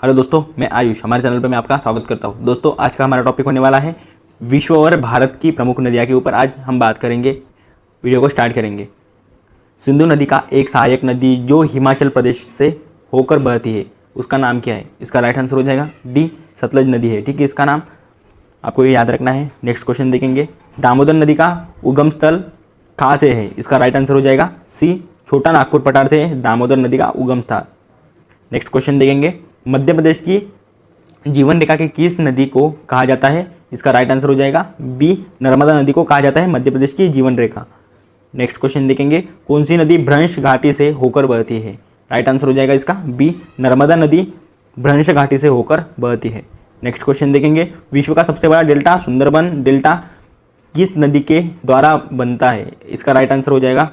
Hello दोस्तों, मैं आयुष हमारे चैनल पर मैं आपका स्वागत करता हूं। दोस्तों, आज का हमारा टॉपिक होने वाला है विश्व और भारत की प्रमुख नदियां के ऊपर। आज हम बात करेंगे, वीडियो को स्टार्ट करेंगे। सिंधु नदी का एक सहायक नदी जो हिमाचल प्रदेश से होकर बहती है, उसका नाम क्या है? इसका राइट आंसर हो जाएगा डी, सतलज नदी है। ठीक है, इसका नाम आपको ये याद रखना है। नेक्स्ट क्वेश्चन देखेंगे, दामोदर नदी का उगम स्थल कहाँ से है? इसका राइट आंसर हो जाएगा सी, छोटा नागपुर पठार से है दामोदर नदी का उगम स्थान। नेक्स्ट क्वेश्चन देखेंगे, मध्य प्रदेश की जीवन रेखा की किस नदी को कहा जाता है? इसका राइट आंसर हो जाएगा बी, नर्मदा नदी को कहा जाता है मध्य प्रदेश की जीवन रेखा। नेक्स्ट क्वेश्चन देखेंगे, कौन सी नदी भ्रंश घाटी से होकर बहती है? राइट आंसर हो जाएगा इसका बी, नर्मदा नदी भ्रंश घाटी से होकर बहती है। नेक्स्ट क्वेश्चन देखेंगे, विश्व का सबसे बड़ा डेल्टा सुंदरबन डेल्टा किस नदी के द्वारा बनता है? इसका राइट आंसर हो जाएगा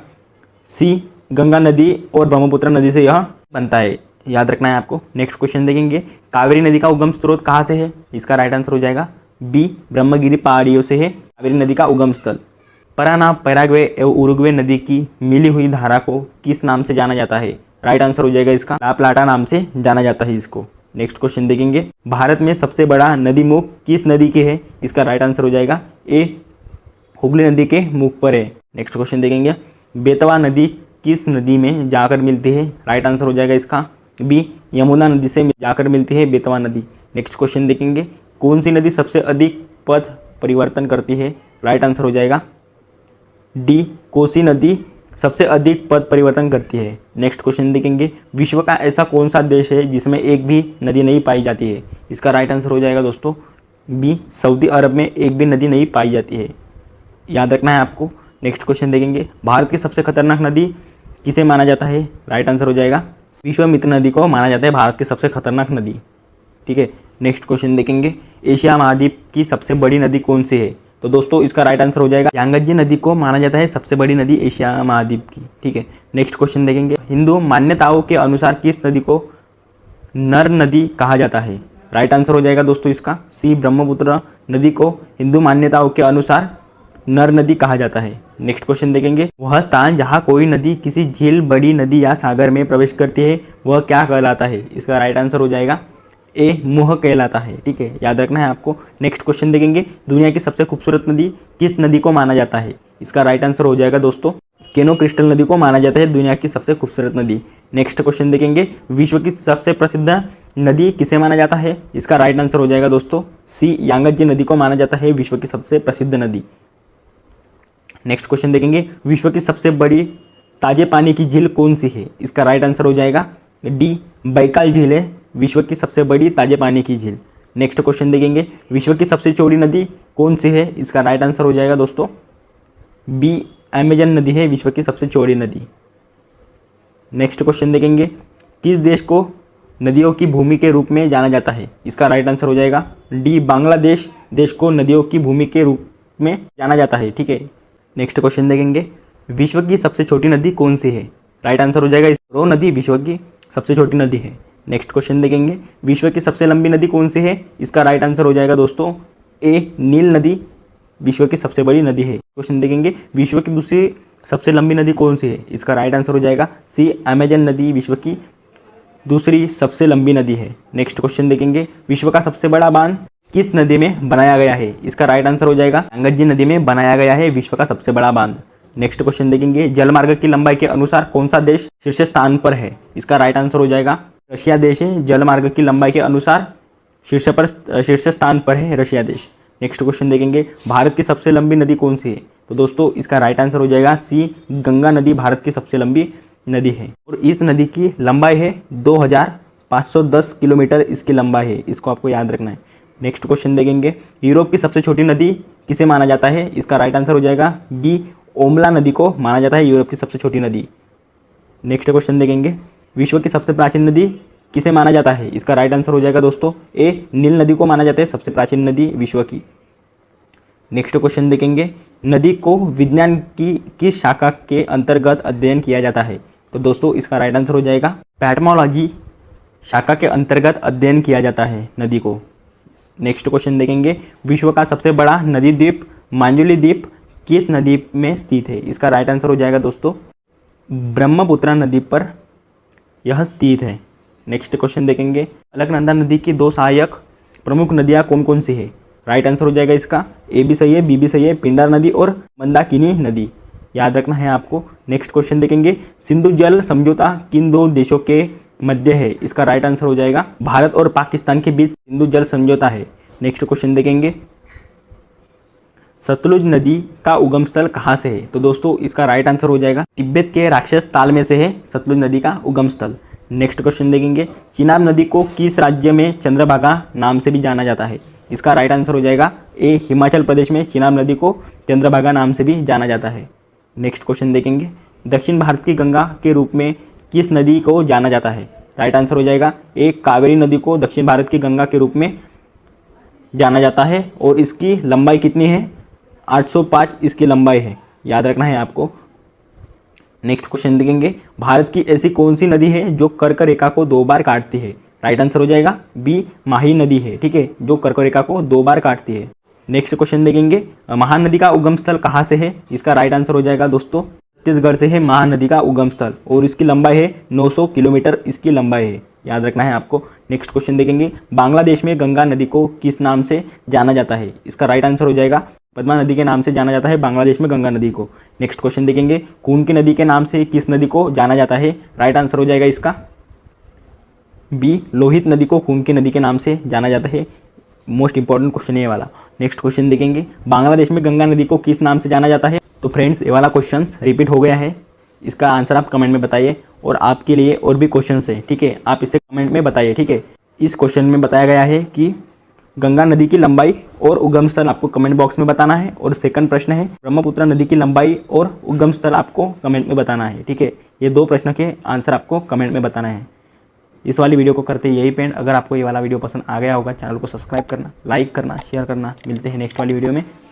सी, गंगा नदी और ब्रह्मपुत्र नदी से यह बनता है, याद रखना है आपको। नेक्स्ट क्वेश्चन देखेंगे, कावेरी नदी का उगम स्रोत कहाँ से है? इसका राइट आंसर हो जाएगा बी, ब्रह्मगिरी पहाड़ियों से है कावेरी नदी का उगम स्थल। पराना, पैराग्वे एवं उरुग्वे नदी की मिली हुई धारा को किस नाम से जाना जाता है? राइट आंसर हो जाएगा इसका ला प्लाटा नाम से जाना जाता है इसको। नेक्स्ट क्वेश्चन देखेंगे, भारत में सबसे बड़ा नदी मुख किस नदी के है? इसका राइट आंसर हो जाएगा ए, हुगली नदी के मुख पर है। नेक्स्ट क्वेश्चन देखेंगे, बेतवा नदी किस नदी में जाकर मिलती है? राइट आंसर हो जाएगा इसका बी, यमुना नदी से जाकर मिलती है बेतवा नदी। नेक्स्ट क्वेश्चन देखेंगे, कौन सी नदी सबसे अधिक पथ परिवर्तन करती है? राइट आंसर हो जाएगा डी, कोसी नदी सबसे अधिक पथ परिवर्तन करती है। नेक्स्ट क्वेश्चन देखेंगे, विश्व का ऐसा कौन सा देश है जिसमें एक भी नदी नहीं पाई जाती है? इसका राइट आंसर हो जाएगा दोस्तों बी, सऊदी अरब में एक भी नदी नहीं पाई जाती है, याद रखना है आपको। नेक्स्ट क्वेश्चन देखेंगे, भारत की सबसे खतरनाक नदी किसे माना जाता है? राइट आंसर हो जाएगा विश्वामित्र नदी को माना जाता है भारत की सबसे खतरनाक नदी। ठीक है, नेक्स्ट क्वेश्चन देखेंगे, एशिया महाद्वीप की सबसे बड़ी नदी कौन सी है? तो दोस्तों, इसका राइट आंसर हो जाएगा यांगत्जे नदी को माना जाता है सबसे बड़ी नदी एशिया महाद्वीप की। ठीक है, नेक्स्ट क्वेश्चन देखेंगे, हिंदू मान्यताओं के अनुसार किस नदी को नर नदी कहा जाता है? राइट आंसर हो जाएगा दोस्तों इसका सी, ब्रह्मपुत्र नदी को हिंदू मान्यताओं के अनुसार नर नदी कहा जाता है। नेक्स्ट क्वेश्चन देखेंगे, वह स्थान जहाँ कोई नदी किसी झील, बड़ी नदी या सागर में प्रवेश करती है वह क्या कहलाता है? इसका राइट आंसर हो जाएगा ए, मुह कहलाता है। ठीक है, याद रखना है आपको। नेक्स्ट क्वेश्चन देखेंगे, दुनिया की सबसे खूबसूरत नदी किस नदी को माना जाता है? इसका राइट आंसर हो जाएगा दोस्तों केनो क्रिस्टल नदी को माना जाता है दुनिया की सबसे खूबसूरत नदी। नेक्स्ट क्वेश्चन देखेंगे, विश्व की सबसे प्रसिद्ध नदी किसे माना जाता है? इसका राइट आंसर हो जाएगा दोस्तों सी, यांगत्जे नदी को माना जाता है विश्व की सबसे प्रसिद्ध नदी। नेक्स्ट क्वेश्चन देखेंगे, विश्व की सबसे बड़ी ताजे पानी की झील कौन सी है? इसका राइट आंसर हो जाएगा डी, बैकाल झील है विश्व की सबसे बड़ी ताजे पानी की झील। नेक्स्ट क्वेश्चन देखेंगे, विश्व की सबसे चौड़ी नदी कौन सी है? इसका राइट आंसर हो जाएगा दोस्तों बी, अमेजन नदी है विश्व की सबसे चौड़ी नदी। नेक्स्ट क्वेश्चन देखेंगे, किस देश को नदियों की भूमि के रूप में जाना जाता है? इसका राइट आंसर हो जाएगा डी, बांग्लादेश देश को नदियों की भूमि के रूप में जाना जाता है। ठीक है, नेक्स्ट क्वेश्चन देखेंगे, विश्व की सबसे छोटी नदी कौन सी है? राइट आंसर हो जाएगा रो नदी विश्व की सबसे छोटी नदी है। नेक्स्ट क्वेश्चन देखेंगे, विश्व की सबसे लंबी नदी कौन सी है? इसका राइट आंसर हो जाएगा दोस्तों ए, नील नदी विश्व की सबसे बड़ी नदी है। क्वेश्चन देखेंगे, विश्व की दूसरी सबसे लंबी नदी कौन सी है? इसका राइट आंसर हो जाएगा सी, अमेजन नदी विश्व की दूसरी सबसे लंबी नदी है। नेक्स्ट क्वेश्चन देखेंगे, विश्व का सबसे बड़ा बांध किस नदी में बनाया गया है? इसका राइट आंसर हो जाएगा यांगत्जे नदी में बनाया गया है विश्व का सबसे बड़ा बांध। नेक्स्ट क्वेश्चन देखेंगे, जलमार्ग की लंबाई के अनुसार कौन सा देश शीर्ष स्थान पर है? इसका राइट आंसर हो जाएगा रशिया देश है, जलमार्ग की लंबाई के अनुसार शीर्ष स्थान पर है रशिया देश। नेक्स्ट क्वेश्चन देखेंगे, भारत की सबसे लंबी नदी कौन सी है? तो दोस्तों, इसका राइट आंसर हो जाएगा सी, गंगा नदी भारत की सबसे लंबी नदी है और इस नदी की लंबाई है 2510 किलोमीटर इसकी लंबाई है, इसको आपको याद रखना है। नेक्स्ट क्वेश्चन देखेंगे, यूरोप की सबसे छोटी नदी किसे माना जाता है? इसका राइट आंसर हो जाएगा बी, ओमला नदी को माना जाता है यूरोप की सबसे छोटी नदी। नेक्स्ट क्वेश्चन देखेंगे, विश्व की सबसे प्राचीन नदी किसे माना जाता है? इसका राइट आंसर हो जाएगा दोस्तों ए, नील नदी को माना जाता है सबसे प्राचीन नदी विश्व की। नेक्स्ट क्वेश्चन देखेंगे, नदी को विज्ञान की किस शाखा के अंतर्गत अध्ययन किया जाता है? तो दोस्तों, इसका राइट आंसर हो जाएगा पैटमोलॉजी शाखा के अंतर्गत अध्ययन किया जाता है नदी को। नेक्स्ट क्वेश्चन देखेंगे, विश्व का सबसे बड़ा नदी द्वीप मांजुली द्वीप किस नदी में स्थित है? इसका राइट आंसर हो जाएगा दोस्तों ब्रह्मपुत्र नदी पर यह स्थित है। नेक्स्ट क्वेश्चन देखेंगे, अलकनंदा नदी की 2 सहायक प्रमुख नदियाँ कौन कौन सी है? राइट आंसर हो जाएगा इसका ए भी सही है, बी भी सही है, पिंडार नदी और मंदाकिनी नदी, याद रखना है आपको। नेक्स्ट क्वेश्चन देखेंगे, सिंधु जल समझौता किन 2 देशों के मध्य है? इसका राइट आंसर हो जाएगा भारत और पाकिस्तान के बीच सिंधु जल समझौता है। नेक्स्ट क्वेश्चन देखेंगे, सतलुज नदी का उगम स्थल कहाँ से है? तो दोस्तों इसका राइट आंसर हो जाएगा तिब्बत के राक्षस ताल में से है सतलुज नदी का उगम स्थल। नेक्स्ट क्वेश्चन देखेंगे, चिनाब नदी को किस राज्य में चंद्रभागा नाम से भी जाना जाता है? इसका राइट आंसर हो जाएगा ए, हिमाचल प्रदेश में चिनाब नदी को चंद्रभागा नाम से भी जाना जाता है। नेक्स्ट क्वेश्चन देखेंगे, दक्षिण भारत की गंगा के रूप में किस नदी को जाना जाता है? राइट आंसर हो जाएगा ए, कावेरी नदी को दक्षिण भारत की गंगा के रूप में जाना जाता है और इसकी लंबाई कितनी है? 805 इसकी लंबाई है, याद रखना है आपको। नेक्स्ट क्वेश्चन देखेंगे, भारत की ऐसी कौन सी नदी है जो कर्क रेखा को 2 बार काटती है? राइट आंसर हो जाएगा बी, माही नदी है, ठीक है, जो कर्क रेखा को 2 बार काटती है। नेक्स्ट क्वेश्चन देखेंगे, महानदी का उगम स्थल कहाँ से है? इसका राइट आंसर हो जाएगा दोस्तों छत्तीसगढ़ से है महानदी का उगम स्थल और इसकी लंबाई है 900 किलोमीटर इसकी लंबाई है, याद रखना है आपको। नेक्स्ट क्वेश्चन देखेंगे, बांग्लादेश में गंगा नदी को किस नाम से जाना जाता है? इसका राइट आंसर हो जाएगा पद्मा नदी के नाम से जाना जाता है बांग्लादेश में गंगा नदी को। नेक्स्ट क्वेश्चन देखेंगे, खून की नदी के नाम से किस नदी को जाना जाता है? राइट आंसर हो जाएगा इसका बी, लोहित नदी को खून की नदी के नाम से जाना जाता है। मोस्ट इंपॉर्टेंट क्वेश्चन है ये वाला। नेक्स्ट क्वेश्चन देखेंगे, बांग्लादेश में गंगा नदी को किस नाम से जाना जाता है? तो फ्रेंड्स ये वाला क्वेश्चन रिपीट हो गया है, इसका आंसर आप कमेंट में बताइए और आपके लिए और भी क्वेश्चन है, ठीक है, आप इसे कमेंट में बताइए, ठीक है। इस क्वेश्चन में बताया गया है कि गंगा नदी की लंबाई और उगम स्थल आपको कमेंट बॉक्स में बताना है और सेकंड प्रश्न है ब्रह्मपुत्र नदी की लंबाई और उगम स्थल आपको कमेंट में बताना है, ठीक है। ये 2 प्रश्न के आंसर आपको कमेंट में बताना है। इस वाली वीडियो को करते यही पेंड। अगर आपको ये वाला वीडियो पसंद आ गया होगा, चैनल को सब्सक्राइब करना, लाइक करना, शेयर करना। मिलते हैं नेक्स्ट वाली वीडियो में।